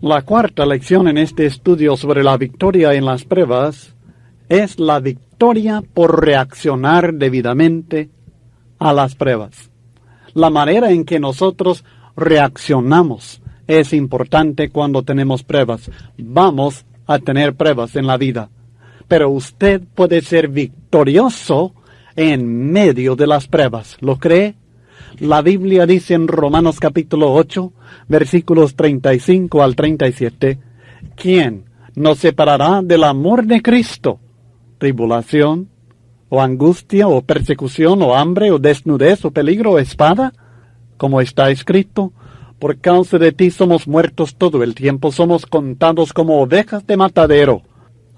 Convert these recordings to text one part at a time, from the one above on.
La cuarta lección en este estudio sobre la victoria en las pruebas es la victoria por reaccionar debidamente a las pruebas. La manera en que nosotros reaccionamos es importante cuando tenemos pruebas. Vamos a tener pruebas en la vida, pero usted puede ser victorioso en medio de las pruebas. ¿Lo cree? La Biblia dice en Romanos capítulo 8, versículos 35 al 37, ¿quién nos separará del amor de Cristo? ¿Tribulación, o angustia, o persecución, o hambre, o desnudez, o peligro, o espada? Como está escrito, por causa de ti somos muertos todo el tiempo, somos contados como ovejas de matadero.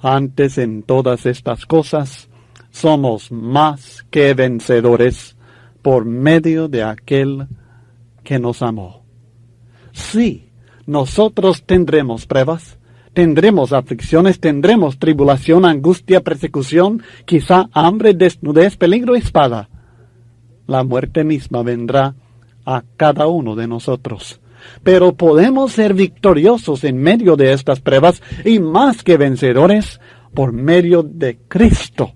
Antes en todas estas cosas, somos más que vencedores por medio de aquel que nos amó. Sí, nosotros tendremos pruebas, tendremos aflicciones, tendremos tribulación, angustia, persecución, quizá hambre, desnudez, peligro, espada. La muerte misma vendrá a cada uno de nosotros. Pero podemos ser victoriosos en medio de estas pruebas y más que vencedores por medio de Cristo,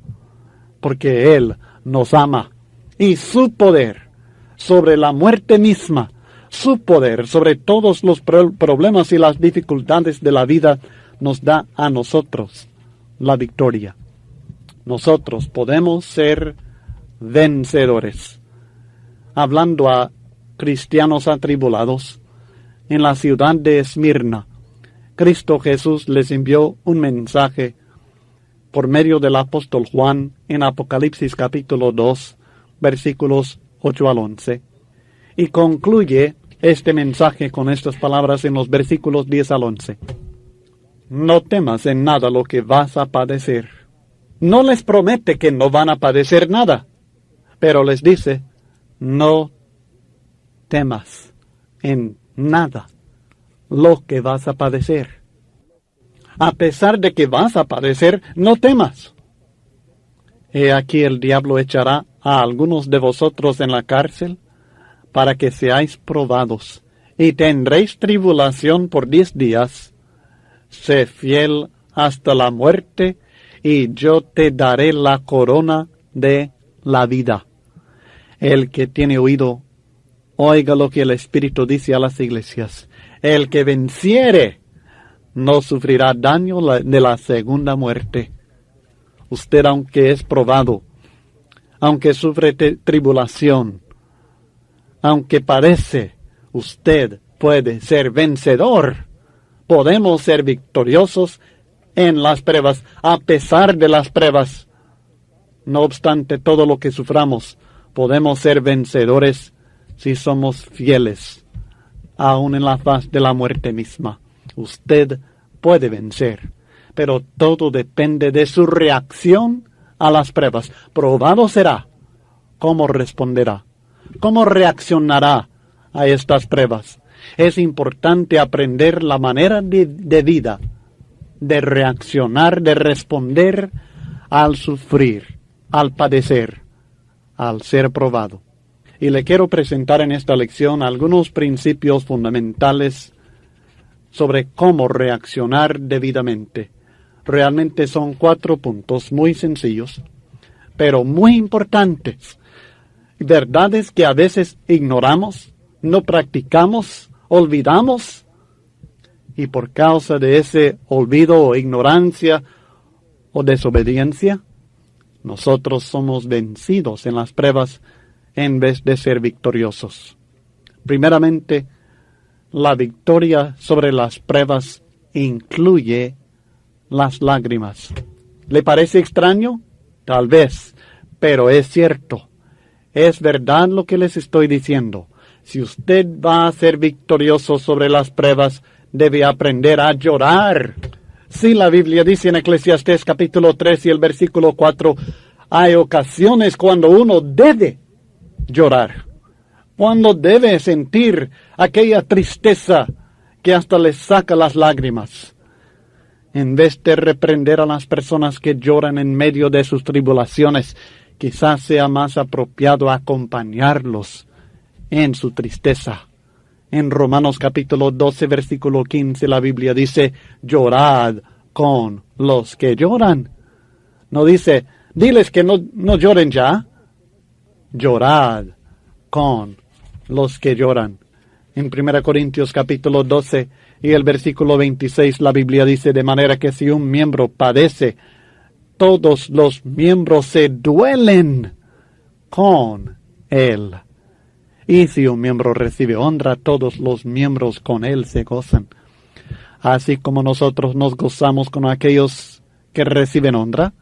porque Él nos ama y su poder sobre la muerte misma, su poder sobre todos los problemas y las dificultades de la vida nos da a nosotros la victoria. Nosotros podemos ser vencedores. Hablando a cristianos atribulados, en la ciudad de Esmirna, Cristo Jesús les envió un mensaje por medio del apóstol Juan en Apocalipsis capítulo 2, versículos 8 al 11, y concluye este mensaje con estas palabras en los versículos 10 al 11. No temas en nada lo que vas a padecer. No les promete que no van a padecer nada, pero les dice, no temas en nada lo que vas a padecer. A pesar de que vas a padecer, no temas. He aquí el diablo echará a algunos de vosotros en la cárcel para que seáis probados, y tendréis tribulación por 10 días. Sé fiel hasta la muerte, y yo te daré la corona de la vida. El que tiene oído, oiga lo que el Espíritu dice a las iglesias. El que venciere no sufrirá daño de la segunda muerte. Usted, aunque es probado, aunque sufre tribulación, aunque padece, usted puede ser vencedor. Podemos ser victoriosos en las pruebas, a pesar de las pruebas. No obstante todo lo que suframos, podemos ser vencedores si somos fieles, aun en la faz de la muerte misma. Usted puede vencer, pero todo depende de su reacción a las pruebas. Probado será cómo responderá, cómo reaccionará a estas pruebas. Es importante aprender la manera de vida, de reaccionar, de responder al sufrir, al padecer, al ser probado. Y le quiero presentar en esta lección algunos principios fundamentales sobre cómo reaccionar debidamente. Realmente son 4 puntos muy sencillos, pero muy importantes. Verdades que a veces ignoramos, no practicamos, olvidamos, y por causa de ese olvido o ignorancia o desobediencia, nosotros somos vencidos en las pruebas en vez de ser victoriosos. Primeramente, la victoria sobre las pruebas incluye las lágrimas. ¿Le parece extraño? Tal vez, pero es cierto. Es verdad lo que les estoy diciendo. Si usted va a ser victorioso sobre las pruebas, debe aprender a llorar. Sí, la Biblia dice en Eclesiastés capítulo 3 y el versículo 4, hay ocasiones cuando uno debe llorar, cuando debe sentir aquella tristeza que hasta le saca las lágrimas. En vez de reprender a las personas que lloran en medio de sus tribulaciones, quizás sea más apropiado acompañarlos en su tristeza, En Romanos capítulo 12, versículo 15, la Biblia dice, llorad con los que lloran. No dice, diles que no lloren ya. Llorad con los que lloran. En 1 Corintios capítulo 12 y el versículo 26, la Biblia dice, de manera que si un miembro padece, todos los miembros se duelen con él. Y si un miembro recibe honra, todos los miembros con él se gozan. Así como nosotros nos gozamos con aquellos que reciben honra,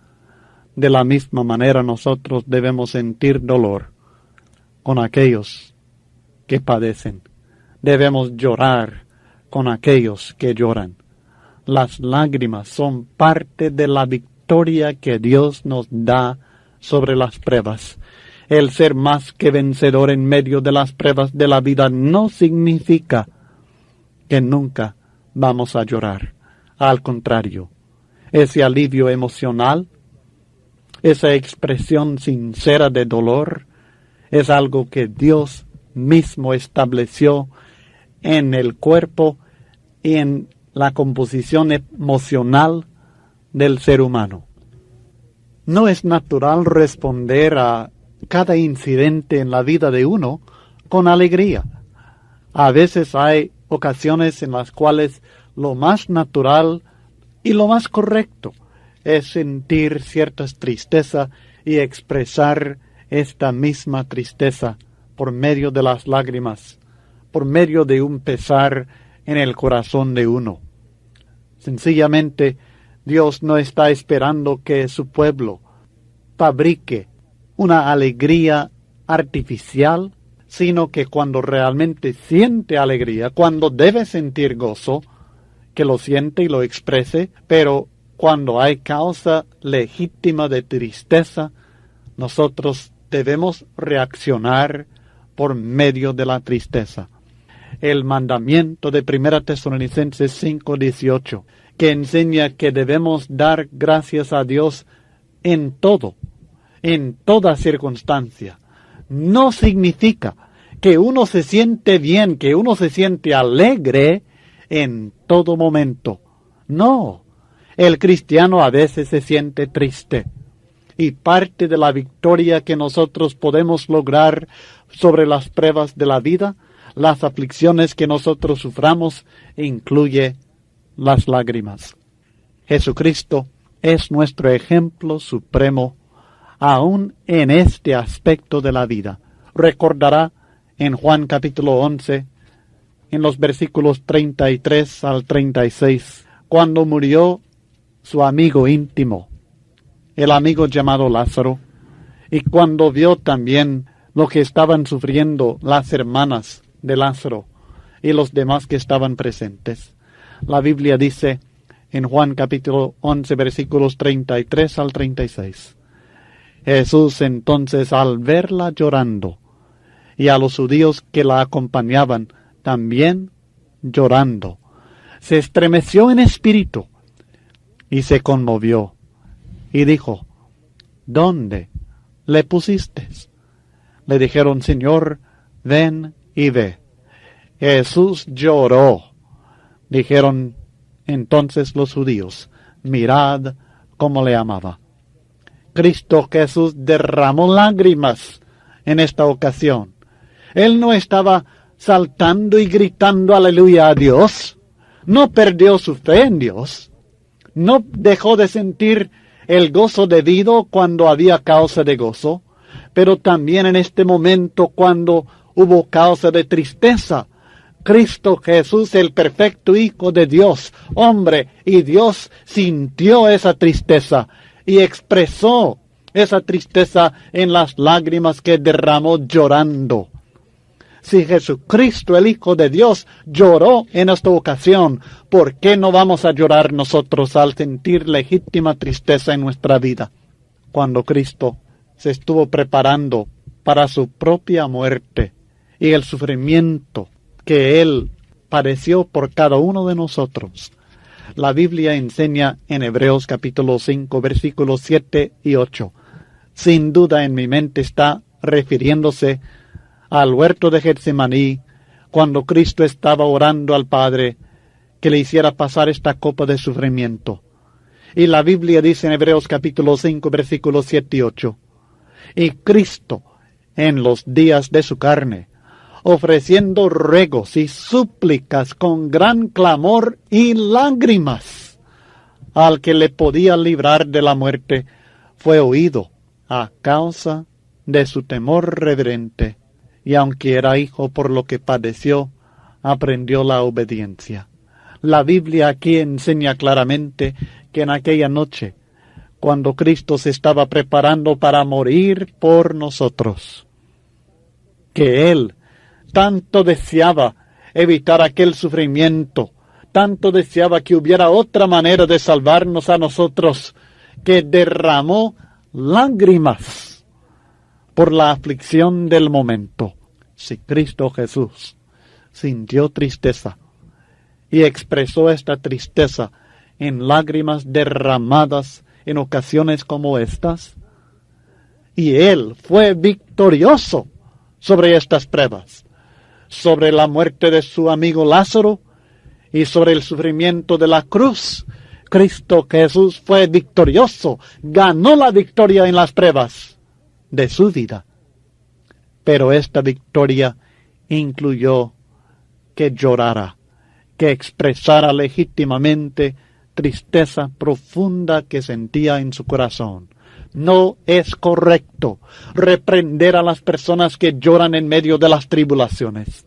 de la misma manera nosotros debemos sentir dolor con aquellos que padecen. Debemos llorar con aquellos que lloran. Las lágrimas son parte de la victoria que Dios nos da sobre las pruebas. El ser más que vencedor en medio de las pruebas de la vida no significa que nunca vamos a llorar. Al contrario, ese alivio emocional, esa expresión sincera de dolor, es algo que Dios mismo estableció en el cuerpo y en la composición emocional del ser humano. No es natural responder a cada incidente en la vida de uno con alegría. A veces hay ocasiones en las cuales lo más natural y lo más correcto es sentir cierta tristeza y expresar esta misma tristeza por medio de las lágrimas, por medio de un pesar en el corazón de uno. Sencillamente, Dios no está esperando que su pueblo fabrique una alegría artificial, sino que cuando realmente siente alegría, cuando debe sentir gozo, que lo siente y lo exprese, pero cuando hay causa legítima de tristeza, nosotros debemos reaccionar por medio de la tristeza. El mandamiento de 1 Tesalonicenses 5:18, que enseña que debemos dar gracias a Dios en todo, en toda circunstancia, no significa que uno se siente bien, que uno se siente alegre en todo momento. No, el cristiano a veces se siente triste. Y parte de la victoria que nosotros podemos lograr sobre las pruebas de la vida, las aflicciones que nosotros suframos, incluye las lágrimas. Jesucristo es nuestro ejemplo supremo, aún en este aspecto de la vida. Recordará en Juan capítulo 11, en los versículos 33 al 36, cuando murió su amigo íntimo, el amigo llamado Lázaro, y cuando vio también lo que estaban sufriendo las hermanas de Lázaro y los demás que estaban presentes. La Biblia dice en Juan capítulo 11, versículos 33 al 36, Jesús entonces, al verla llorando, y a los judíos que la acompañaban también llorando, se estremeció en espíritu y se conmovió, y dijo, ¿dónde le pusiste? Le dijeron, Señor, ven y ve. Jesús lloró. Dijeron entonces los judíos, mirad cómo le amaba. Cristo Jesús derramó lágrimas en esta ocasión. Él no estaba saltando y gritando aleluya a Dios. No perdió su fe en Dios. No dejó de sentir el gozo debido cuando había causa de gozo, pero también en este momento cuando hubo causa de tristeza. Cristo Jesús, el perfecto Hijo de Dios, hombre y Dios, sintió esa tristeza y expresó esa tristeza en las lágrimas que derramó llorando. Si Jesucristo, el Hijo de Dios, lloró en esta ocasión, ¿por qué no vamos a llorar nosotros al sentir legítima tristeza en nuestra vida? Cuando Cristo se estuvo preparando para su propia muerte y el sufrimiento que Él padeció por cada uno de nosotros, la Biblia enseña en Hebreos capítulo 5, versículos 7 y 8. Sin duda en mi mente está refiriéndose al huerto de Getsemaní, cuando Cristo estaba orando al Padre que le hiciera pasar esta copa de sufrimiento. Y la Biblia dice en Hebreos capítulo 5, versículos 7 y 8, y Cristo, en los días de su carne, ofreciendo ruegos y súplicas con gran clamor y lágrimas, al que le podía librar de la muerte, fue oído a causa de su temor reverente, y aunque era hijo por lo que padeció, aprendió la obediencia. La Biblia aquí enseña claramente que en aquella noche, cuando Cristo se estaba preparando para morir por nosotros, que Él tanto deseaba evitar aquel sufrimiento, tanto deseaba que hubiera otra manera de salvarnos a nosotros, que derramó lágrimas por la aflicción del momento. Si Cristo Jesús sintió tristeza y expresó esta tristeza en lágrimas derramadas en ocasiones como estas, y Él fue victorioso sobre estas pruebas, sobre la muerte de su amigo Lázaro y sobre el sufrimiento de la cruz. Cristo Jesús fue victorioso, ganó la victoria en las pruebas de su vida. Pero esta victoria incluyó que llorara, que expresara legítimamente tristeza profunda que sentía en su corazón. No es correcto reprender a las personas que lloran en medio de las tribulaciones.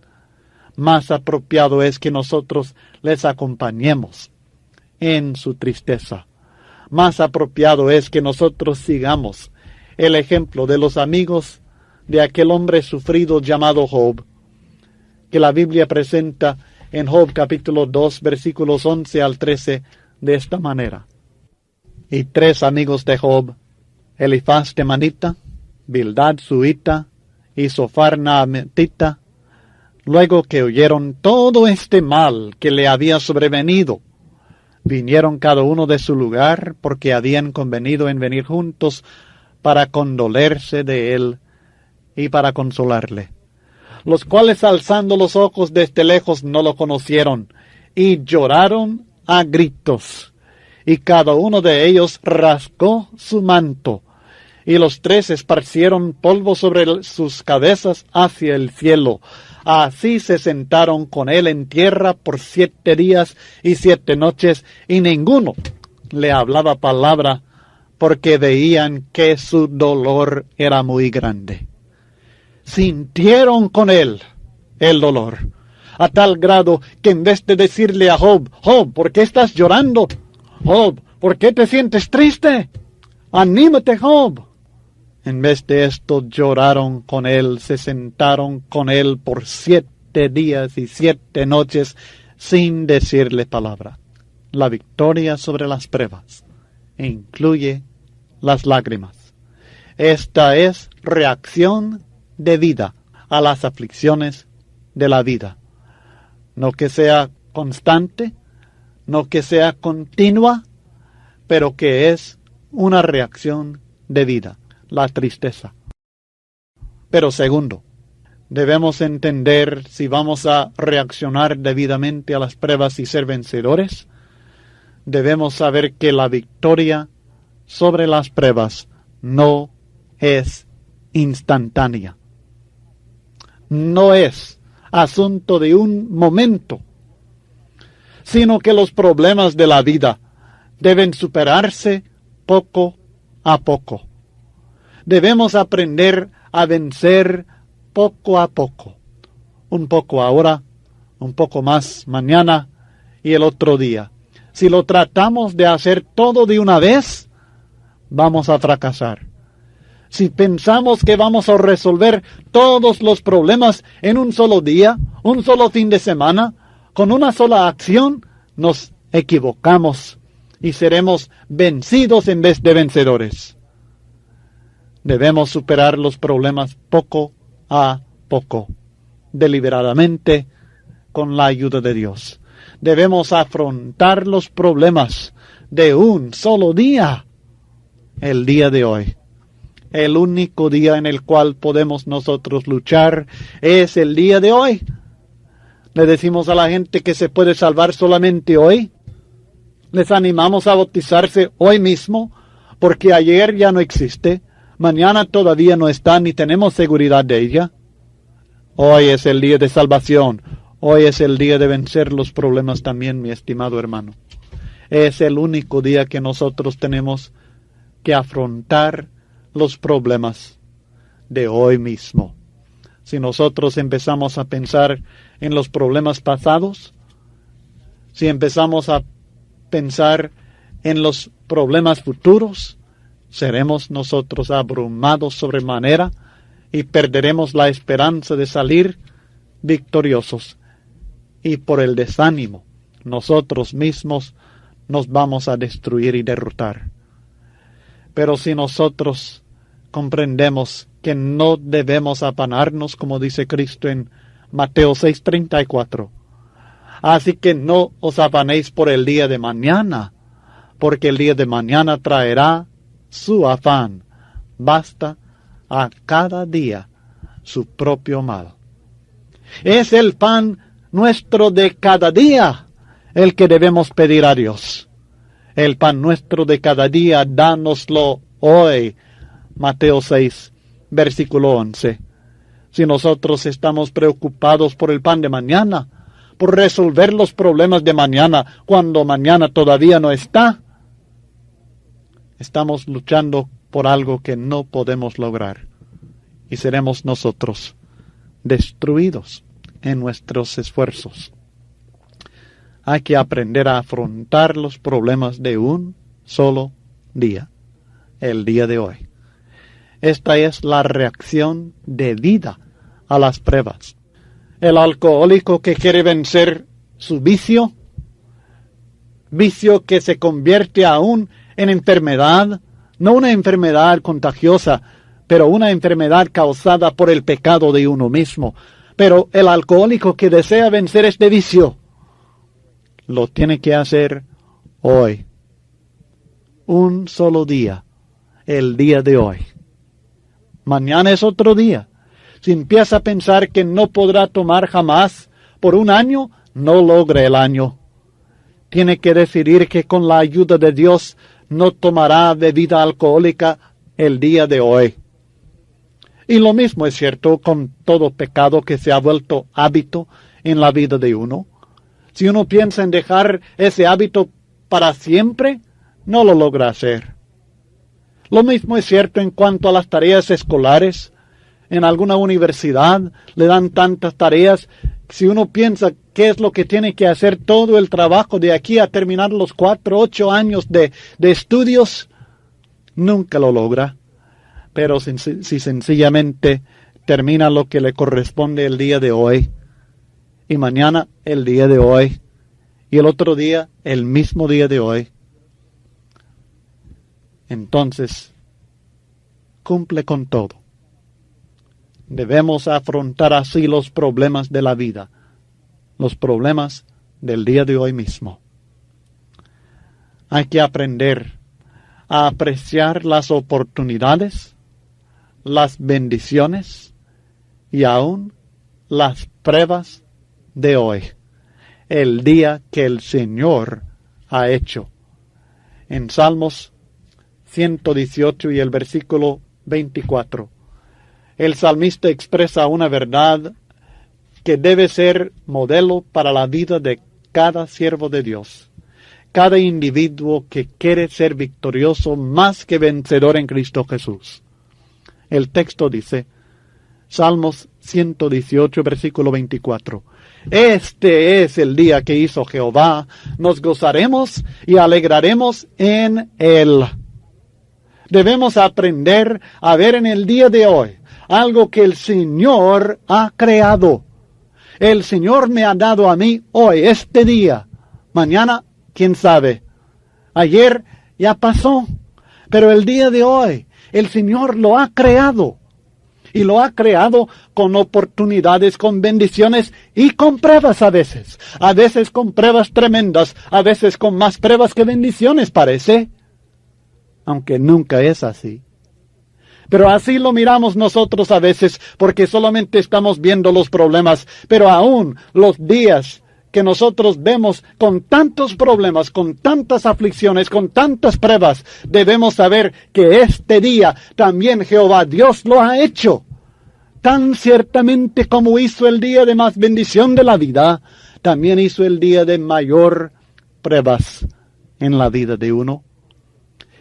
Más apropiado es que nosotros les acompañemos en su tristeza. Más apropiado es que nosotros sigamos el ejemplo de los amigos de aquel hombre sufrido llamado Job, que la Biblia presenta en Job capítulo 2, versículos 11 al 13, de esta manera. Y 3 amigos de Job, Elifaz temanita, Bildad suita y Sofar naamatita, luego que oyeron todo este mal que le había sobrevenido, vinieron cada uno de su lugar, porque habían convenido en venir juntos para condolerse de él y para consolarle. Los cuales, alzando los ojos desde lejos, no lo conocieron, y lloraron a gritos, y cada uno de ellos rasgó su manto, y los 3 esparcieron polvo sobre sus cabezas hacia el cielo. Así se sentaron con él en tierra por 7 días y 7 noches, y ninguno le hablaba palabra, porque veían que su dolor era muy grande. Sintieron con él el dolor, a tal grado que en vez de decirle a Job, Job, ¿por qué estás llorando? Job, ¿por qué te sientes triste? Anímate, Job. En vez de esto lloraron con él, se sentaron con él por 7 días y 7 noches sin decirle palabra. La victoria sobre las pruebas incluye las lágrimas. Esta es reacción de vida a las aflicciones de la vida. No que sea constante, no que sea continua, pero que es una reacción de vida, la tristeza. Pero segundo, debemos entender, si vamos a reaccionar debidamente a las pruebas y ser vencedores, debemos saber que la victoria sobre las pruebas no es instantánea. No es asunto de un momento, sino que los problemas de la vida deben superarse poco a poco. Debemos aprender a vencer poco a poco. Un poco ahora, un poco más mañana y el otro día. Si lo tratamos de hacer todo de una vez, vamos a fracasar. Si pensamos que vamos a resolver todos los problemas en un solo día, un solo fin de semana, con una sola acción, nos equivocamos y seremos vencidos en vez de vencedores. Debemos superar los problemas poco a poco, deliberadamente, con la ayuda de Dios. Debemos afrontar los problemas de un solo día, el día de hoy. El único día en el cual podemos nosotros luchar es el día de hoy. Le decimos a la gente que se puede salvar solamente hoy. Les animamos a bautizarse hoy mismo, porque ayer ya no existe, mañana todavía no está, ni tenemos seguridad de ella. Hoy es el día de salvación. Hoy es el día de vencer los problemas también, mi estimado hermano. Es el único día que nosotros tenemos que afrontar los problemas de hoy mismo. Si nosotros empezamos a pensar en los problemas pasados, si empezamos a pensar en los problemas futuros, seremos nosotros abrumados sobremanera y perderemos la esperanza de salir victoriosos. Y por el desánimo, nosotros mismos nos vamos a destruir y derrotar. Pero si nosotros comprendemos que no debemos afanarnos, como dice Cristo en Mateo 6:34, así que no os afanéis por el día de mañana, porque el día de mañana traerá su afán. Basta a cada día su propio mal. Es el pan nuestro de cada día el que debemos pedir a Dios. El pan nuestro de cada día, dánoslo hoy. Mateo 6, versículo 11. Si nosotros estamos preocupados por el pan de mañana, por resolver los problemas de mañana, cuando mañana todavía no está, estamos luchando por algo que no podemos lograr. Y seremos nosotros destruidos en nuestros esfuerzos. Hay que aprender a afrontar los problemas de un solo día, el día de hoy. Esta es la reacción debida a las pruebas. El alcohólico que quiere vencer su vicio que se convierte aún en enfermedad, no una enfermedad contagiosa, pero una enfermedad causada por el pecado de uno mismo. Pero el alcohólico que desea vencer este vicio, lo tiene que hacer hoy. Un solo día, el día de hoy. Mañana es otro día. Si empieza a pensar que no podrá tomar jamás por un año, no logra el año. Tiene que decidir que con la ayuda de Dios no tomará bebida alcohólica el día de hoy. Y lo mismo es cierto con todo pecado que se ha vuelto hábito en la vida de uno. Si uno piensa en dejar ese hábito para siempre, no lo logra hacer. Lo mismo es cierto en cuanto a las tareas escolares. En alguna universidad le dan tantas tareas. Si uno piensa qué es lo que tiene que hacer todo el trabajo de aquí a terminar los 4, 8 años de estudios, nunca lo logra. Pero si sencillamente termina lo que le corresponde el día de hoy, y mañana el día de hoy, y el otro día el mismo día de hoy, entonces cumple con todo. Debemos afrontar así los problemas de la vida, los problemas del día de hoy mismo. Hay que aprender a apreciar las oportunidades, las bendiciones y aún las pruebas de hoy, el día que el Señor ha hecho. En Salmos 118 y el versículo 24, el salmista expresa una verdad que debe ser modelo para la vida de cada siervo de Dios, cada individuo que quiere ser victorioso más que vencedor en Cristo Jesús. El texto dice, Salmos 118, versículo 24, este es el día que hizo Jehová, nos gozaremos y alegraremos en él. Debemos aprender a ver en el día de hoy algo que el Señor ha creado. El Señor me ha dado a mí hoy, este día. Mañana, quién sabe. Ayer ya pasó. Pero el día de hoy, el Señor lo ha creado. Y lo ha creado con oportunidades, con bendiciones y con pruebas a veces. A veces con pruebas tremendas, a veces con más pruebas que bendiciones, parece. Aunque nunca es así. Pero así lo miramos nosotros a veces, porque solamente estamos viendo los problemas. Pero aún los días que nosotros vemos con tantos problemas, con tantas aflicciones, con tantas pruebas, debemos saber que este día también Jehová Dios lo ha hecho. Tan ciertamente como hizo el día de más bendición de la vida, también hizo el día de mayor pruebas en la vida de uno.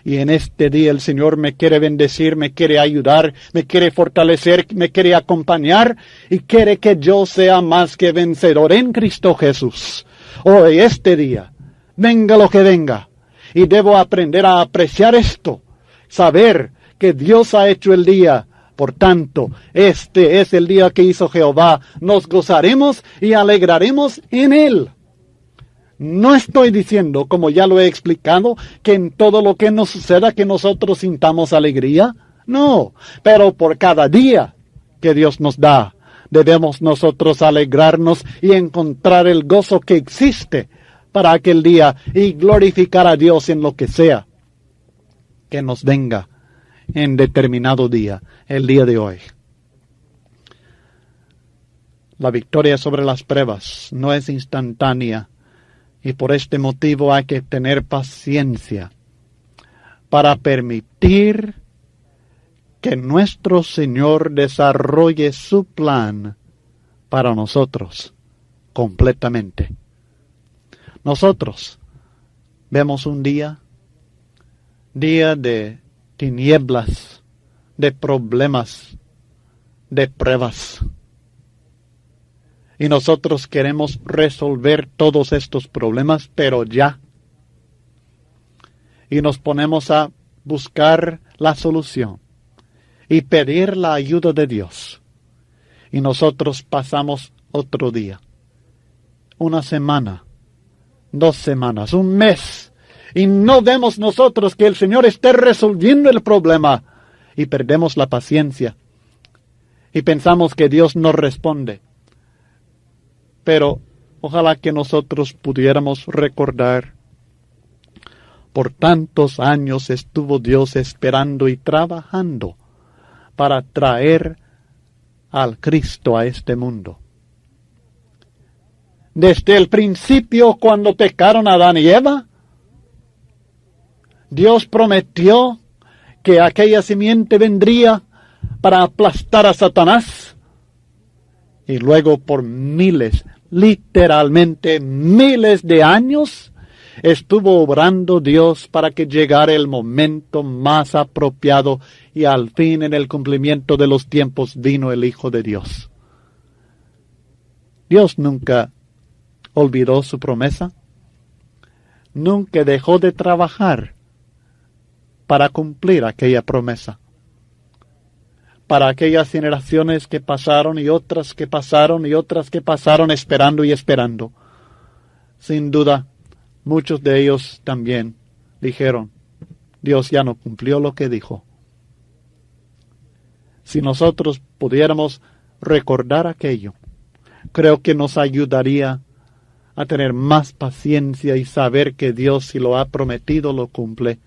Y en este día el Señor me quiere bendecir, me quiere ayudar, me quiere fortalecer, me quiere acompañar y quiere que yo sea más que vencedor en Cristo Jesús. Hoy, este día, venga lo que venga. Y debo aprender a apreciar esto, saber que Dios ha hecho el día. Por tanto, este es el día que hizo Jehová. Nos gozaremos y alegraremos en él. No estoy diciendo, como ya lo he explicado, que en todo lo que nos suceda que nosotros sintamos alegría. No, pero por cada día que Dios nos da, debemos nosotros alegrarnos y encontrar el gozo que existe para aquel día y glorificar a Dios en lo que sea que nos venga en determinado día, el día de hoy. La victoria sobre las pruebas no es instantánea. Y por este motivo hay que tener paciencia para permitir que nuestro Señor desarrolle su plan para nosotros completamente. Nosotros vemos un día de tinieblas, de problemas, de pruebas. Y nosotros queremos resolver todos estos problemas, pero ya. Y nos ponemos a buscar la solución y pedir la ayuda de Dios. Y nosotros pasamos otro día, una semana, 2 semanas, un mes, y no vemos nosotros que el Señor esté resolviendo el problema. Y perdemos la paciencia. Y pensamos que Dios no responde. Pero ojalá que nosotros pudiéramos recordar, por tantos años estuvo Dios esperando y trabajando para traer al Cristo a este mundo. Desde el principio, cuando pecaron Adán y Eva, Dios prometió que aquella simiente vendría para aplastar a Satanás. Y luego por miles, literalmente miles de años, estuvo obrando Dios para que llegara el momento más apropiado y al fin en el cumplimiento de los tiempos vino el Hijo de Dios. Dios nunca olvidó su promesa, nunca dejó de trabajar para cumplir aquella promesa. Para aquellas generaciones que pasaron y otras que pasaron y otras que pasaron esperando y esperando. Sin duda, muchos de ellos también dijeron, Dios ya no cumplió lo que dijo. Si nosotros pudiéramos recordar aquello, creo que nos ayudaría a tener más paciencia y saber que Dios, si lo ha prometido, lo cumple,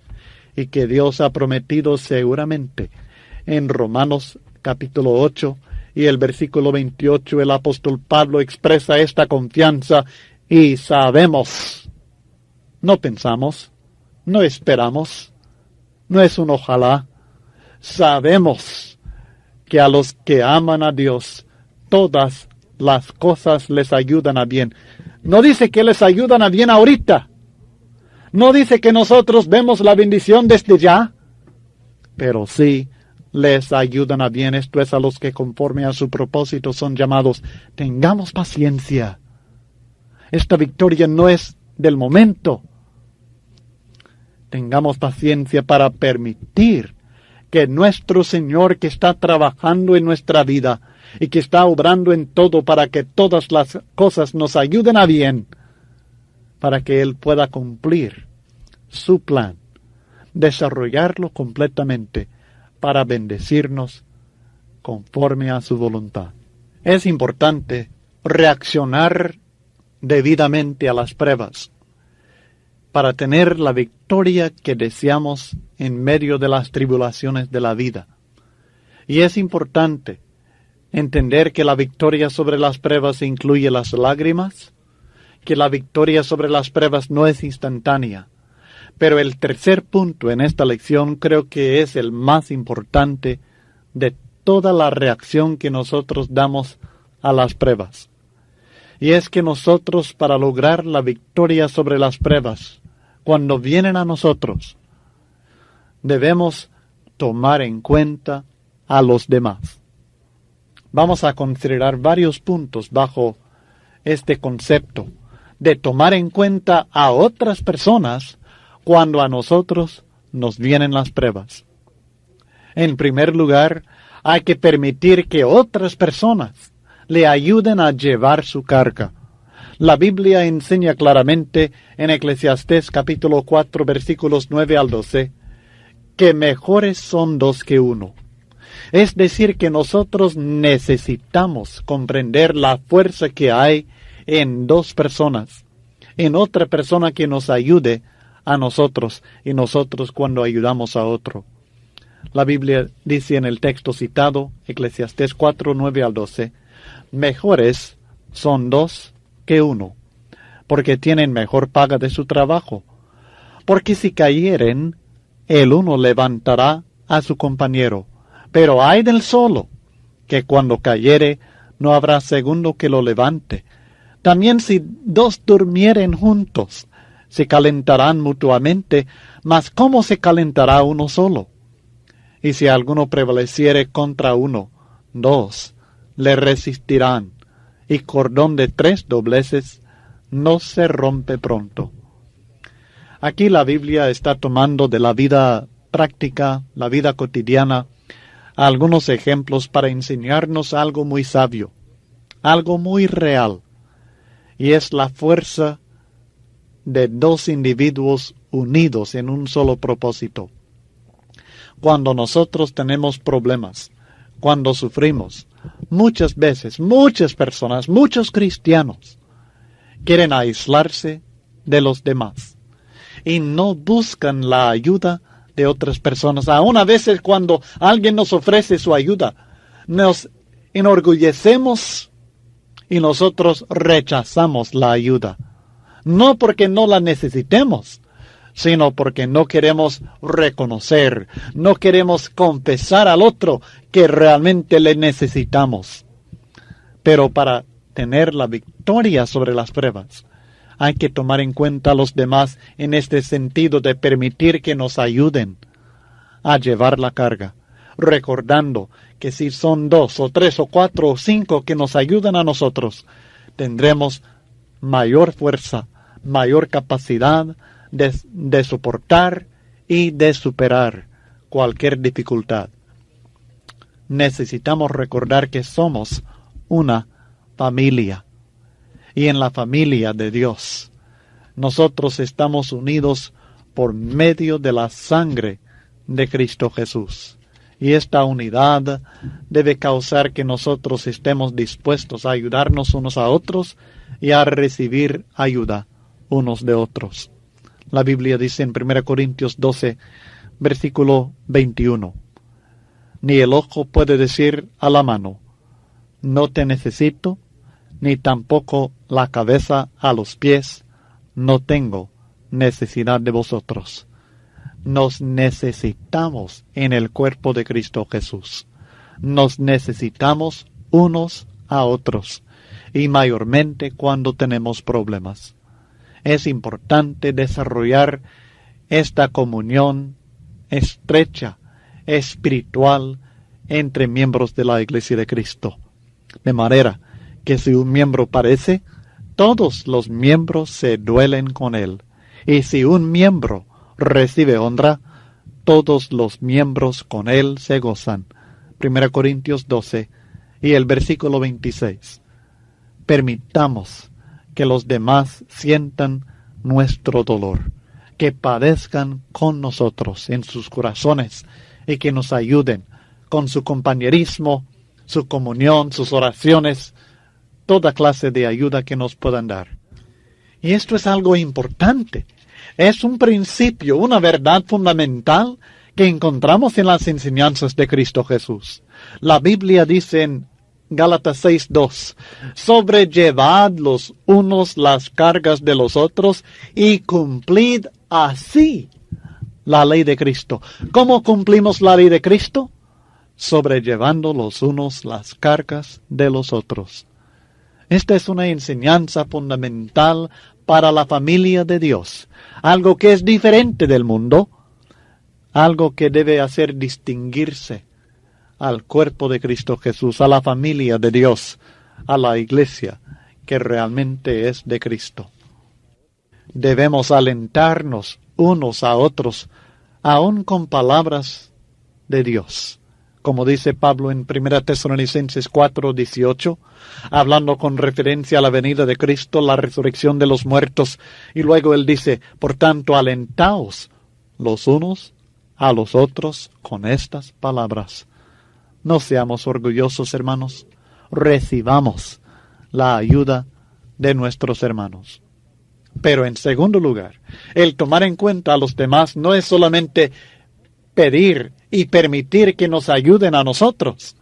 y que Dios ha prometido seguramente. En Romanos capítulo 8 y el versículo 28, el apóstol Pablo expresa esta confianza y sabemos, no pensamos, no esperamos, no es un ojalá, sabemos que a los que aman a Dios, todas las cosas les ayudan a bien. No dice que les ayudan a bien ahorita, no dice que nosotros vemos la bendición desde ya, pero sí les ayudan a bien. Esto es a los que conforme a su propósito son llamados. Tengamos paciencia. Esta victoria no es del momento. Tengamos paciencia para permitir que nuestro Señor, que está trabajando en nuestra vida y que está obrando en todo para que todas las cosas nos ayuden a bien, para que Él pueda cumplir su plan, desarrollarlo completamente, para bendecirnos conforme a su voluntad. Es importante reaccionar debidamente a las pruebas para tener la victoria que deseamos en medio de las tribulaciones de la vida. Y es importante entender que la victoria sobre las pruebas incluye las lágrimas, que la victoria sobre las pruebas no es instantánea. Pero el tercer punto en esta lección creo que es el más importante de toda la reacción que nosotros damos a las pruebas. Y es que nosotros, para lograr la victoria sobre las pruebas, cuando vienen a nosotros, debemos tomar en cuenta a los demás. Vamos a considerar varios puntos bajo este concepto de tomar en cuenta a otras personas cuando a nosotros nos vienen las pruebas. En primer lugar, hay que permitir que otras personas le ayuden a llevar su carga. La Biblia enseña claramente en Eclesiastés capítulo 4 versículos 9 al 12 que mejores son dos que uno. Es decir, que nosotros necesitamos comprender la fuerza que hay en dos personas, en otra persona que nos ayude a nosotros y nosotros cuando ayudamos a otro. La Biblia dice en el texto citado, Eclesiastés 4, 9 al 12, mejores son dos que uno, porque tienen mejor paga de su trabajo. Porque si cayeren, el uno levantará a su compañero. Pero ay del solo, que cuando cayere no habrá segundo que lo levante. También si dos durmieren juntos, se calentarán mutuamente, mas ¿cómo se calentará uno solo? Y si alguno prevaleciere contra uno, dos le resistirán, y cordón de 3 dobleces no se rompe pronto. Aquí la Biblia está tomando de la vida práctica, la vida cotidiana, algunos ejemplos para enseñarnos algo muy sabio, algo muy real, y es la fuerza de dos individuos unidos en un solo propósito. Cuando nosotros tenemos problemas, cuando sufrimos, muchas veces, muchas personas, muchos cristianos quieren aislarse de los demás y no buscan la ayuda de otras personas. Aún a veces cuando alguien nos ofrece su ayuda, nos enorgullecemos y nosotros rechazamos la ayuda. No porque no la necesitemos, sino porque no queremos reconocer, no queremos confesar al otro que realmente le necesitamos. Pero para tener la victoria sobre las pruebas, hay que tomar en cuenta a los demás en este sentido de permitir que nos ayuden a llevar la carga, recordando que si son 2 o 3 o 4 o 5 que nos ayudan a nosotros, tendremos mayor fuerza, mayor capacidad de soportar y de superar cualquier dificultad. Necesitamos recordar que somos una familia. Y en la familia de Dios, nosotros estamos unidos por medio de la sangre de Cristo Jesús. Y esta unidad debe causar que nosotros estemos dispuestos a ayudarnos unos a otros y a recibir ayuda unos de otros. La Biblia dice en 1 Corintios 12, versículo 21, ni el ojo puede decir a la mano, no te necesito, ni tampoco la cabeza a los pies, no tengo necesidad de vosotros. Nos necesitamos en el cuerpo de Cristo Jesús. Nos necesitamos unos a otros, y mayormente cuando tenemos problemas. Es importante desarrollar esta comunión estrecha, espiritual, entre miembros de la Iglesia de Cristo. De manera que si un miembro padece, todos los miembros se duelen con él. Y si un miembro recibe honra, todos los miembros con él se gozan. 1 Corintios 12 y el versículo 26. Permitamos que los demás sientan nuestro dolor, que padezcan con nosotros en sus corazones y que nos ayuden con su compañerismo, su comunión, sus oraciones, toda clase de ayuda que nos puedan dar. Y esto es algo importante. Es un principio, una verdad fundamental que encontramos en las enseñanzas de Cristo Jesús. La Biblia dice en Gálatas 6:2, sobrellevad los unos las cargas de los otros y cumplid así la ley de Cristo. ¿Cómo cumplimos la ley de Cristo? Sobrellevando los unos las cargas de los otros. Esta es una enseñanza fundamental para la familia de Dios, algo que es diferente del mundo, algo que debe hacer distinguirse al cuerpo de Cristo Jesús, a la familia de Dios, a la iglesia que realmente es de Cristo. Debemos alentarnos unos a otros, aun con palabras de Dios. Como dice Pablo en 1 Tesalonicenses 4:18, hablando con referencia a la venida de Cristo, la resurrección de los muertos, y luego él dice, por tanto, alentaos los unos a los otros con estas palabras. No seamos orgullosos, hermanos, recibamos la ayuda de nuestros hermanos. Pero en segundo lugar, el tomar en cuenta a los demás no es solamente pedir y permitir que nos ayuden a nosotros,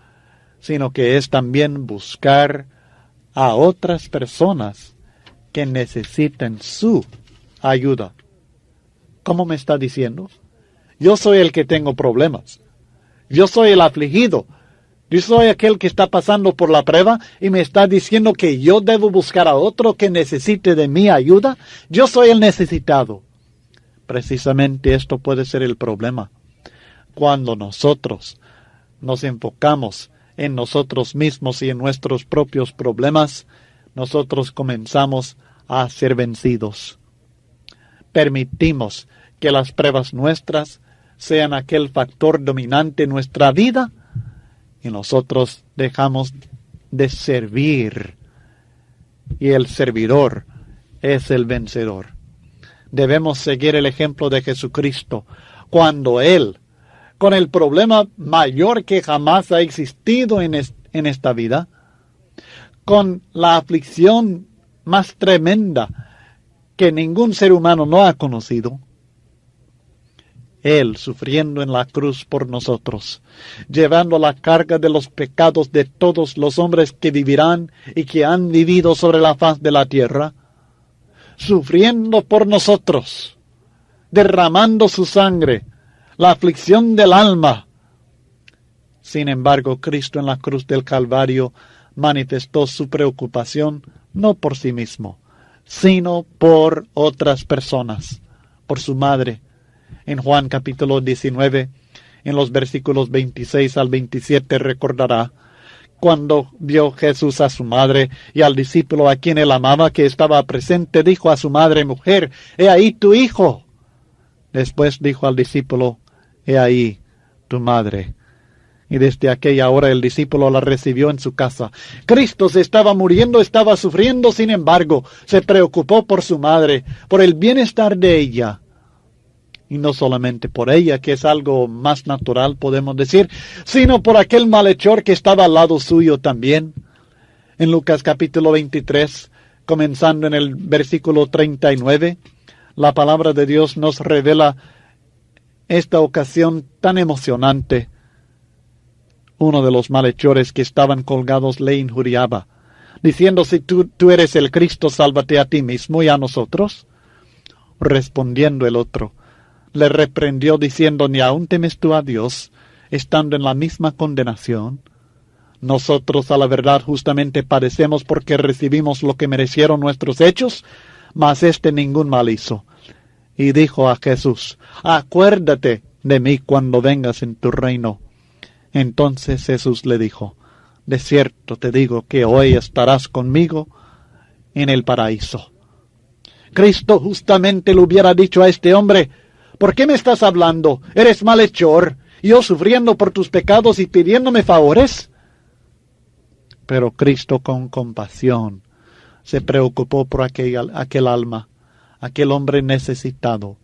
sino que es también buscar a otras personas que necesiten su ayuda. ¿Cómo me está diciendo? Yo soy el que tengo problemas. Yo soy el afligido. Yo soy aquel que está pasando por la prueba y me está diciendo que yo debo buscar a otro que necesite de mi ayuda. Yo soy el necesitado. Precisamente esto puede ser el problema. Cuando nosotros nos enfocamos en nosotros mismos y en nuestros propios problemas, nosotros comenzamos a ser vencidos. Permitimos que las pruebas nuestras sean aquel factor dominante en nuestra vida y nosotros dejamos de servir y el servidor es el vencedor. Debemos seguir el ejemplo de Jesucristo cuando Él, con el problema mayor que jamás ha existido en esta vida, con la aflicción más tremenda que ningún ser humano no ha conocido, Él sufriendo en la cruz por nosotros, llevando la carga de los pecados de todos los hombres que vivirán y que han vivido sobre la faz de la tierra, sufriendo por nosotros, derramando su sangre, la aflicción del alma. Sin embargo, Cristo en la cruz del Calvario manifestó su preocupación no por sí mismo, sino por otras personas, por su madre. En Juan capítulo 19, en los versículos 26 al 27, recordará cuando vio Jesús a su madre y al discípulo a quien él amaba que estaba presente, dijo a su madre: mujer, he ahí tu hijo. Después dijo al discípulo: he ahí tu madre. Y desde aquella hora el discípulo la recibió en su casa. Cristo se estaba muriendo, estaba sufriendo, sin embargo, se preocupó por su madre, por el bienestar de ella. Y no solamente por ella, que es algo más natural, podemos decir, sino por aquel malhechor que estaba al lado suyo también. En Lucas capítulo 23, comenzando en el versículo 39, la palabra de Dios nos revela esta ocasión tan emocionante. Uno de los malhechores que estaban colgados le injuriaba, diciendo: si tú eres el Cristo, sálvate a ti mismo y a nosotros. Respondiendo el otro, le reprendió diciendo: ¿ni aún temes tú a Dios, estando en la misma condenación? Nosotros a la verdad justamente padecemos porque recibimos lo que merecieron nuestros hechos, mas éste ningún mal hizo. Y dijo a Jesús: acuérdate de mí cuando vengas en tu reino. Entonces Jesús le dijo: de cierto te digo que hoy estarás conmigo en el paraíso. Cristo justamente le hubiera dicho a este hombre: ¿por qué me estás hablando? Eres malhechor, yo sufriendo por tus pecados y pidiéndome favores. Pero Cristo con compasión se preocupó por aquel alma, aquel hombre necesitado,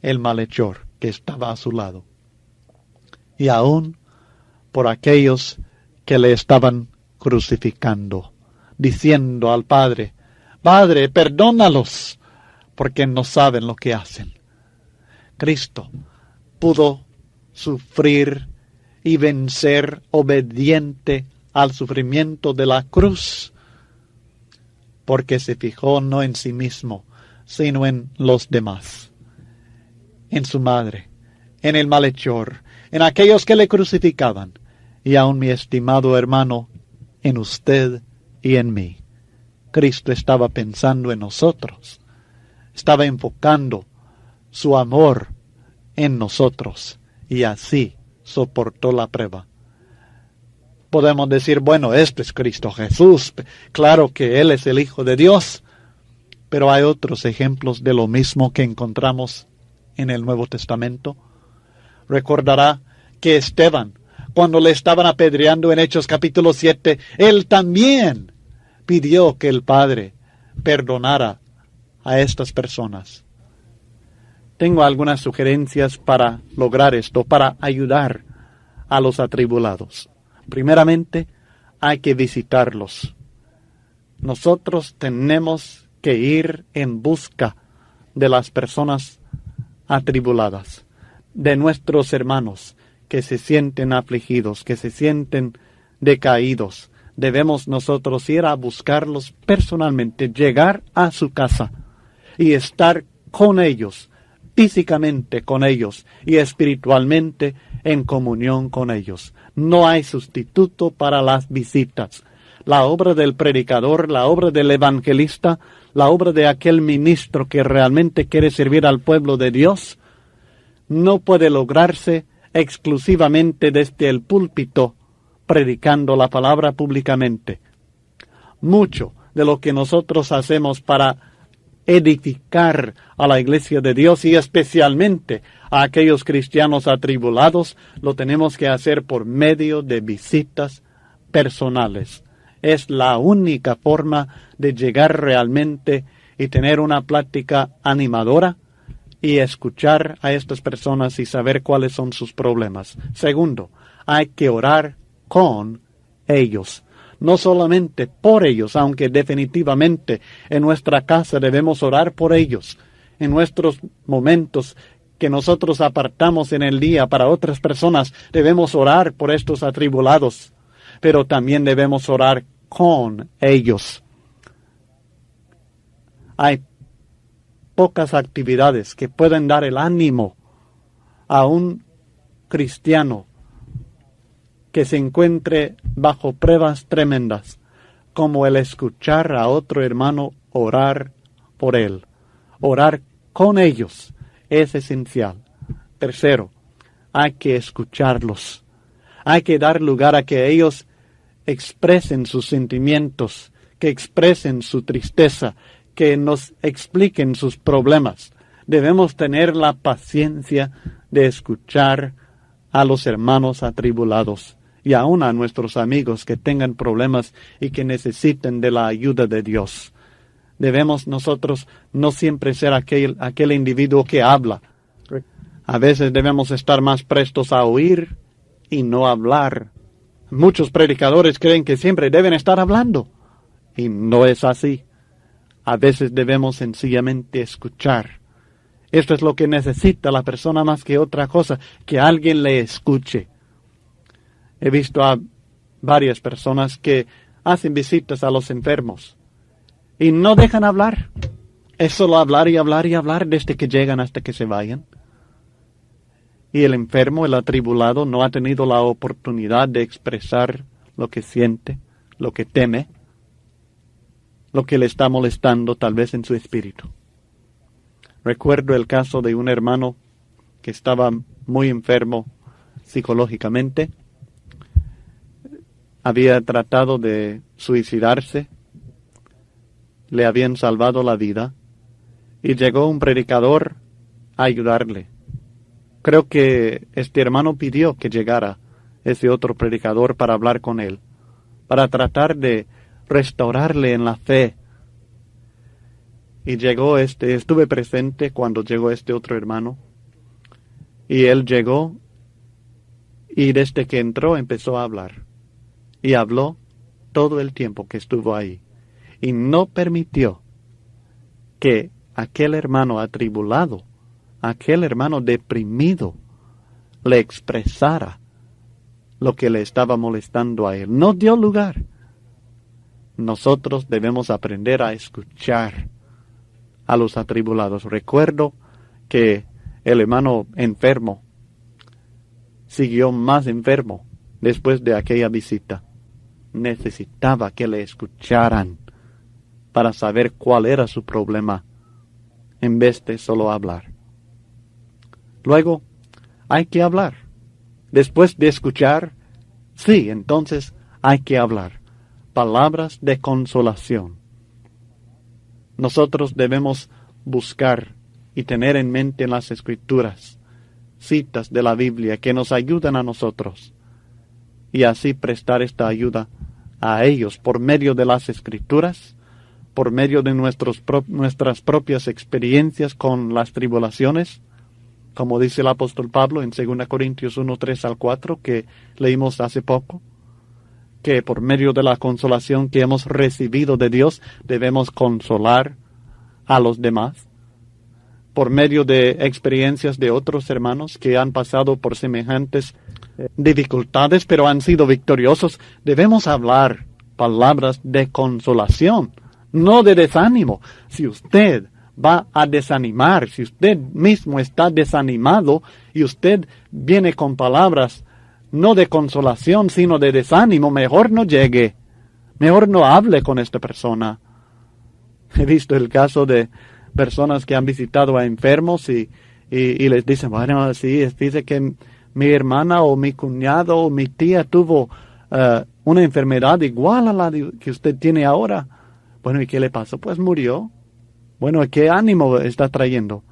el malhechor que estaba a su lado. Y aún por aquellos que le estaban crucificando, diciendo al Padre: Padre, perdónalos, porque no saben lo que hacen. Cristo pudo sufrir y vencer obediente al sufrimiento de la cruz, porque se fijó no en sí mismo, sino en los demás, en su madre, en el malhechor, en aquellos que le crucificaban, y aun, mi estimado hermano, en usted y en mí. Cristo estaba pensando en nosotros, estaba enfocando su amor en nosotros, y así soportó la prueba. Podemos decir, bueno, este es Cristo Jesús, claro que Él es el Hijo de Dios, pero hay otros ejemplos de lo mismo que encontramos en el Nuevo Testamento. Recordará que Esteban, cuando le estaban apedreando en Hechos capítulo 7, él también pidió que el Padre perdonara a estas personas. Tengo algunas sugerencias para lograr esto, para ayudar a los atribulados. Primeramente, hay que visitarlos. Nosotros tenemos que ir en busca de las personas atribuladas, de nuestros hermanos que se sienten afligidos, que se sienten decaídos. Debemos nosotros ir a buscarlos personalmente, llegar a su casa y estar con ellos, físicamente con ellos y espiritualmente en comunión con ellos. No hay sustituto para las visitas. La obra del predicador, la obra del evangelista, la obra de aquel ministro que realmente quiere servir al pueblo de Dios, no puede lograrse exclusivamente desde el púlpito, predicando la palabra públicamente. Mucho de lo que nosotros hacemos para edificar a la iglesia de Dios y especialmente a aquellos cristianos atribulados, lo tenemos que hacer por medio de visitas personales. Es la única forma de llegar realmente y tener una plática animadora y escuchar a estas personas y saber cuáles son sus problemas. Segundo, hay que orar con ellos. No solamente por ellos, aunque definitivamente en nuestra casa debemos orar por ellos. En nuestros momentos que nosotros apartamos en el día para otras personas, debemos orar por estos atribulados. Pero también debemos orar con ellos. Hay pocas actividades que pueden dar el ánimo a un cristiano que se encuentre bajo pruebas tremendas, como el escuchar a otro hermano orar por él. Orar con ellos es esencial. Tercero, hay que escucharlos. Hay que dar lugar a que ellos expresen sus sentimientos, que expresen su tristeza, que nos expliquen sus problemas. Debemos tener la paciencia de escuchar a los hermanos atribulados y aún a nuestros amigos que tengan problemas y que necesiten de la ayuda de Dios. Debemos nosotros no siempre ser aquel individuo que habla. A veces debemos estar más prestos a oír y no hablar. Muchos predicadores creen que siempre deben estar hablando y no es así. A veces debemos sencillamente escuchar. Esto es lo que necesita la persona más que otra cosa, que alguien le escuche. He visto a varias personas que hacen visitas a los enfermos y no dejan hablar. Es solo hablar y hablar y hablar desde que llegan hasta que se vayan. Y el enfermo, el atribulado, no ha tenido la oportunidad de expresar lo que siente, lo que teme, lo que le está molestando tal vez en su espíritu. Recuerdo el caso de un hermano que estaba muy enfermo psicológicamente. Había tratado de suicidarse, le habían salvado la vida y llegó un predicador a ayudarle. Creo que este hermano pidió que llegara ese otro predicador para hablar con él, para tratar de restaurarle en la fe. Y estuve presente cuando llegó este otro hermano, y él llegó, y desde que entró empezó a hablar, y habló todo el tiempo que estuvo ahí, y no permitió que aquel hermano atribulado, aquel hermano deprimido, le expresara lo que le estaba molestando a él. No dio lugar. Nosotros debemos aprender a escuchar a los atribulados. Recuerdo que el hermano enfermo siguió más enfermo después de aquella visita. Necesitaba que le escucharan para saber cuál era su problema, en vez de solo hablar. Luego, hay que hablar. Después de escuchar, sí, entonces hay que hablar. Palabras de consolación. Nosotros debemos buscar y tener en mente en las Escrituras citas de la Biblia que nos ayudan a nosotros y así prestar esta ayuda a ellos por medio de las Escrituras, por medio de nuestras propias experiencias con las tribulaciones, como dice el apóstol Pablo en 2 Corintios 1, 3 al 4, que leímos hace poco, que por medio de la consolación que hemos recibido de Dios, debemos consolar a los demás. Por medio de experiencias de otros hermanos que han pasado por semejantes dificultades, pero han sido victoriosos, debemos hablar palabras de consolación, no de desánimo. Si usted va a desanimar, si usted mismo está desanimado y usted viene con palabras no de consolación, sino de desánimo, mejor no llegue, mejor no hable con esta persona. He visto el caso de personas que han visitado a enfermos y les dicen, bueno, sí, dice que mi hermana o mi cuñado o mi tía tuvo una enfermedad igual a la que usted tiene ahora. Bueno, ¿y qué le pasó? Pues murió. Bueno, ¿qué ánimo está trayendo?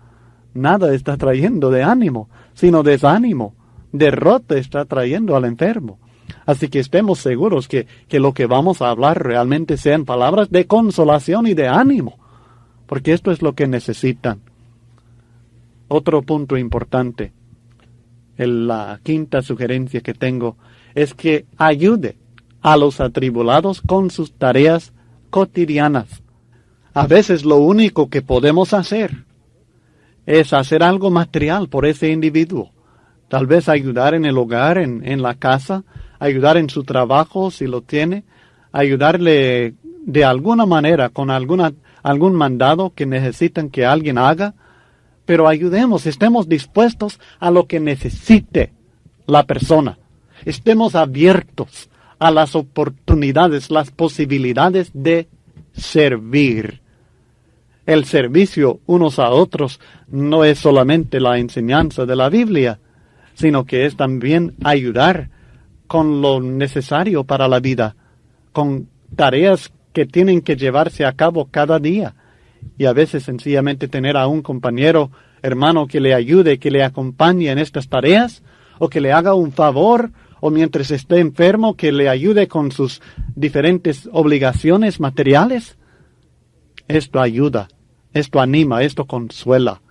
Nada está trayendo de ánimo, sino desánimo. Derrota está trayendo al enfermo. Así que estemos seguros que lo que vamos a hablar realmente sean palabras de consolación y de ánimo, porque esto es lo que necesitan. Otro punto importante, la quinta sugerencia que tengo, es que ayude a los atribulados con sus tareas cotidianas. A veces lo único que podemos hacer es hacer algo material por ese individuo. Tal vez ayudar en el hogar, en la casa, ayudar en su trabajo si lo tiene, ayudarle de alguna manera con algún mandado que necesitan que alguien haga, pero ayudemos, estemos dispuestos a lo que necesite la persona. Estemos abiertos a las oportunidades, las posibilidades de servir. El servicio unos a otros no es solamente la enseñanza de la Biblia, sino que es también ayudar con lo necesario para la vida, con tareas que tienen que llevarse a cabo cada día. Y a veces sencillamente tener a un compañero, hermano, que le ayude, que le acompañe en estas tareas, o que le haga un favor, o mientras esté enfermo, que le ayude con sus diferentes obligaciones materiales. Esto ayuda, esto anima, esto consuela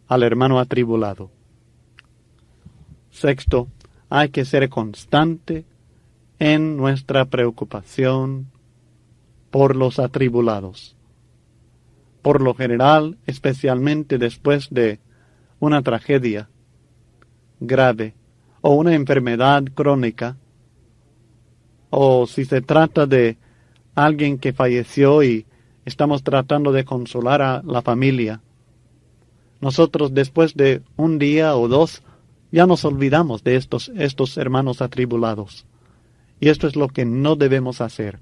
al hermano atribulado. Sexto, hay que ser constante en nuestra preocupación por los atribulados. Por lo general, especialmente después de una tragedia grave o una enfermedad crónica, o si se trata de alguien que falleció y estamos tratando de consolar a la familia, nosotros después de un día o dos ya nos olvidamos de estos hermanos atribulados. Y esto es lo que no debemos hacer,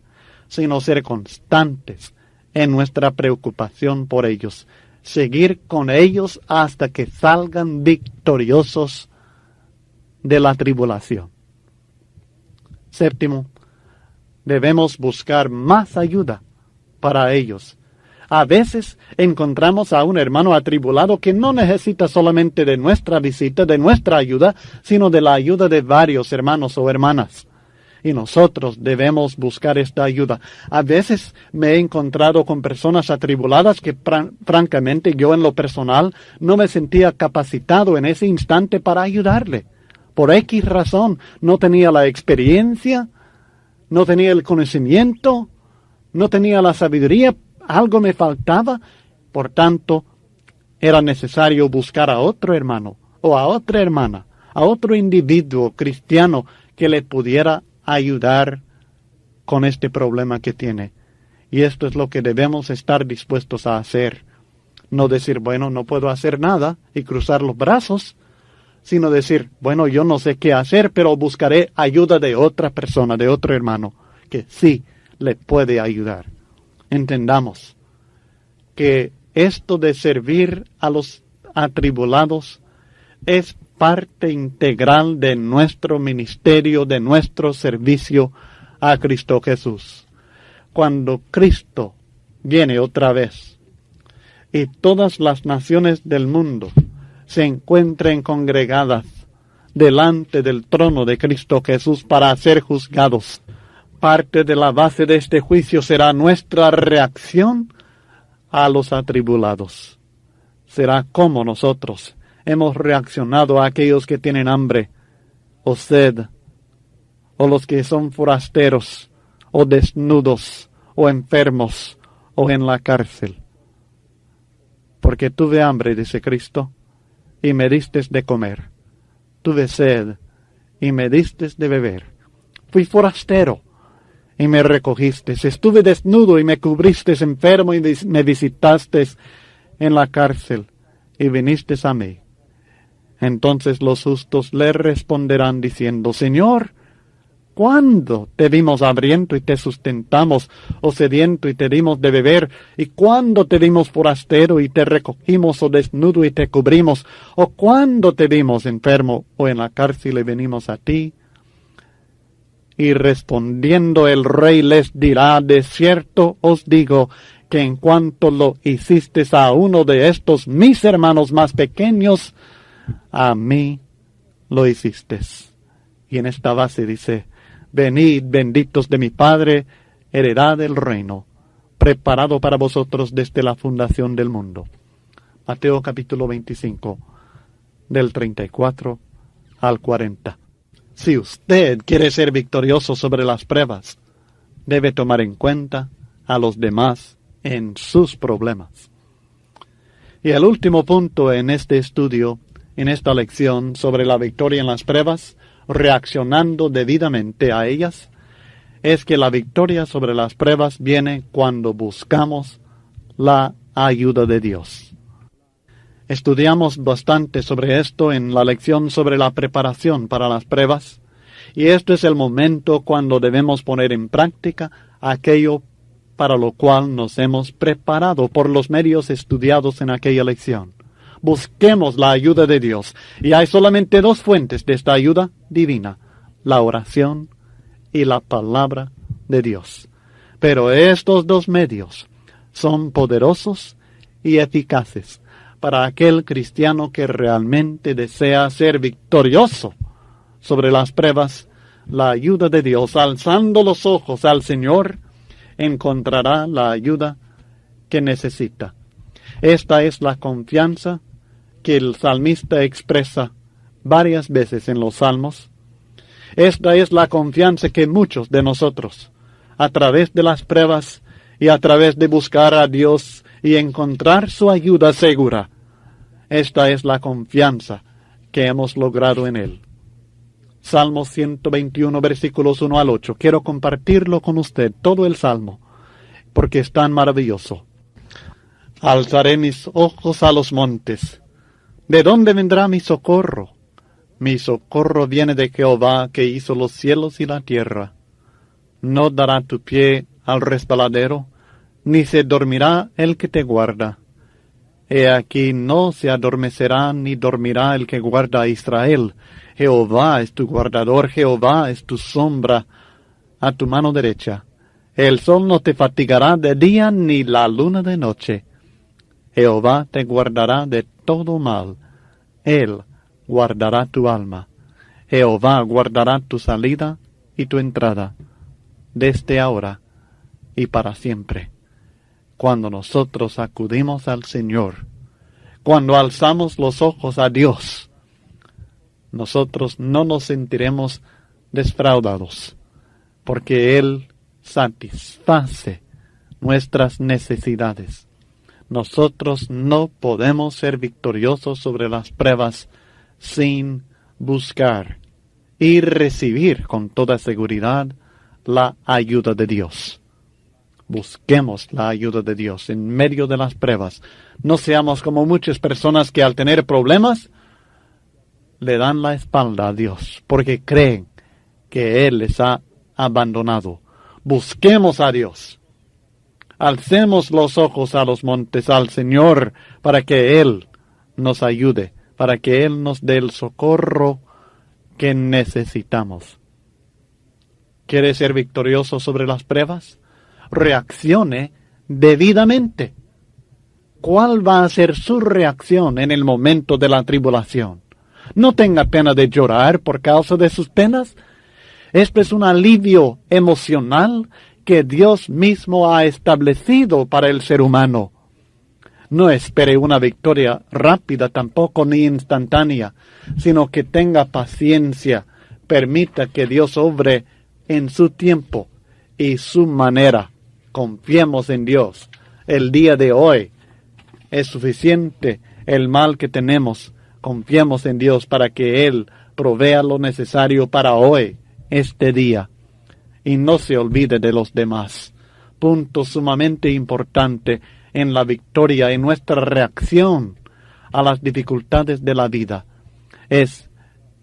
sino ser constantes en nuestra preocupación por ellos. Seguir con ellos hasta que salgan victoriosos de la tribulación. Séptimo, debemos buscar más ayuda para ellos. A veces encontramos a un hermano atribulado que no necesita solamente de nuestra visita, de nuestra ayuda, sino de la ayuda de varios hermanos o hermanas. Y nosotros debemos buscar esta ayuda. A veces me he encontrado con personas atribuladas que francamente yo en lo personal no me sentía capacitado en ese instante para ayudarle. Por X razón, no tenía la experiencia, no tenía el conocimiento, no tenía la sabiduría. Algo me faltaba, por tanto, era necesario buscar a otro hermano o a otra hermana a otro individuo cristiano que le pudiera ayudar con este problema que tiene. Y esto es lo que debemos estar dispuestos a hacer. No decir, bueno, no puedo hacer nada y cruzar los brazos, sino decir, bueno, yo no sé qué hacer, pero buscaré ayuda de otra persona, de otro hermano, que sí le puede ayudar. Entendamos que esto de servir a los atribulados es parte integral de nuestro ministerio, de nuestro servicio a Cristo Jesús. Cuando Cristo viene otra vez y todas las naciones del mundo se encuentren congregadas delante del trono de Cristo Jesús para ser juzgados, parte de la base de este juicio será nuestra reacción a los atribulados. Será como nosotros hemos reaccionado a aquellos que tienen hambre o sed, o los que son forasteros, o desnudos, o enfermos, o en la cárcel. Porque tuve hambre, dice Cristo, y me diste de comer. Tuve sed, y me diste de beber. Fui forastero, y me recogiste. Estuve desnudo, y me cubriste, enfermo, y me visitaste en la cárcel, y viniste a mí. Entonces los justos le responderán diciendo, Señor, ¿cuándo te vimos hambriento y te sustentamos, o sediento y te dimos de beber? ¿Y cuándo te vimos forastero y te recogimos, o desnudo y te cubrimos? ¿O cuándo te vimos enfermo o en la cárcel y venimos a ti? Y respondiendo el rey les dirá, de cierto os digo, que en cuanto lo hicisteis a uno de estos mis hermanos más pequeños, a mí lo hicisteis. Y en esta base dice, venid benditos de mi Padre, heredad del reino, preparado para vosotros desde la fundación del mundo. Mateo capítulo 25, del 34 al 40. Si usted quiere ser victorioso sobre las pruebas, debe tomar en cuenta a los demás en sus problemas. Y el último punto en este estudio, en esta lección sobre la victoria en las pruebas, reaccionando debidamente a ellas, es que la victoria sobre las pruebas viene cuando buscamos la ayuda de Dios. Estudiamos bastante sobre esto en la lección sobre la preparación para las pruebas, y este es el momento cuando debemos poner en práctica aquello para lo cual nos hemos preparado por los medios estudiados en aquella lección. Busquemos la ayuda de Dios, y hay solamente dos fuentes de esta ayuda divina, la oración y la palabra de Dios. Pero estos dos medios son poderosos y eficaces para aquel cristiano que realmente desea ser victorioso sobre las pruebas. La ayuda de Dios, alzando los ojos al Señor, encontrará la ayuda que necesita. Esta es la confianza que el salmista expresa varias veces en los salmos. Esta es la confianza que muchos de nosotros, a través de las pruebas y a través de buscar a Dios y encontrar su ayuda segura, esta es la confianza que hemos logrado en Él. Salmo 121, versículos 1 al 8. Quiero compartirlo con usted, todo el Salmo, porque es tan maravilloso. Alzaré mis ojos a los montes. ¿De dónde vendrá mi socorro? Mi socorro viene de Jehová, que hizo los cielos y la tierra. No dará tu pie al resbaladero, ni se dormirá el que te guarda. He aquí no se adormecerá ni dormirá el que guarda a Israel. Jehová es tu guardador, Jehová es tu sombra a tu mano derecha. El sol no te fatigará de día ni la luna de noche. Jehová te guardará de todo mal. Él guardará tu alma. Jehová guardará tu salida y tu entrada, desde ahora y para siempre. Cuando nosotros acudimos al Señor, cuando alzamos los ojos a Dios, nosotros no nos sentiremos defraudados, porque Él satisface nuestras necesidades. Nosotros no podemos ser victoriosos sobre las pruebas sin buscar y recibir con toda seguridad la ayuda de Dios. Busquemos la ayuda de Dios en medio de las pruebas. No seamos como muchas personas que al tener problemas le dan la espalda a Dios porque creen que Él les ha abandonado. Busquemos a Dios. Alcemos los ojos a los montes, al Señor, para que Él nos ayude, para que Él nos dé el socorro que necesitamos. ¿Quiere ser victorioso sobre las pruebas? Reaccione debidamente. ¿Cuál va a ser su reacción en el momento de la tribulación? No tenga pena de llorar por causa de sus penas. Esto es un alivio emocional que Dios mismo ha establecido para el ser humano. No espere una victoria rápida tampoco ni instantánea, sino que tenga paciencia. Permita que Dios obre en su tiempo y su manera. Confiemos en Dios. El día de hoy es suficiente el mal que tenemos. Confiemos en Dios para que Él provea lo necesario para hoy, este día. Y no se olvide de los demás. Punto sumamente importante en la victoria, en nuestra reacción a las dificultades de la vida, es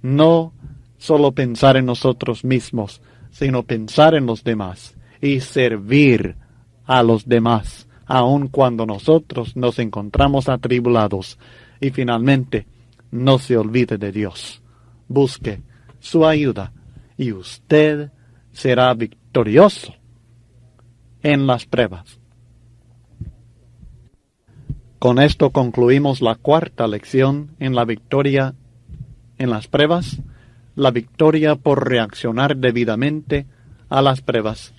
no solo pensar en nosotros mismos, sino pensar en los demás y servir a los demás, aun cuando nosotros nos encontramos atribulados. Y finalmente, no se olvide de Dios. Busque su ayuda y usted será victorioso en las pruebas. Con esto concluimos la cuarta lección en la victoria en las pruebas, la victoria por reaccionar debidamente a las pruebas.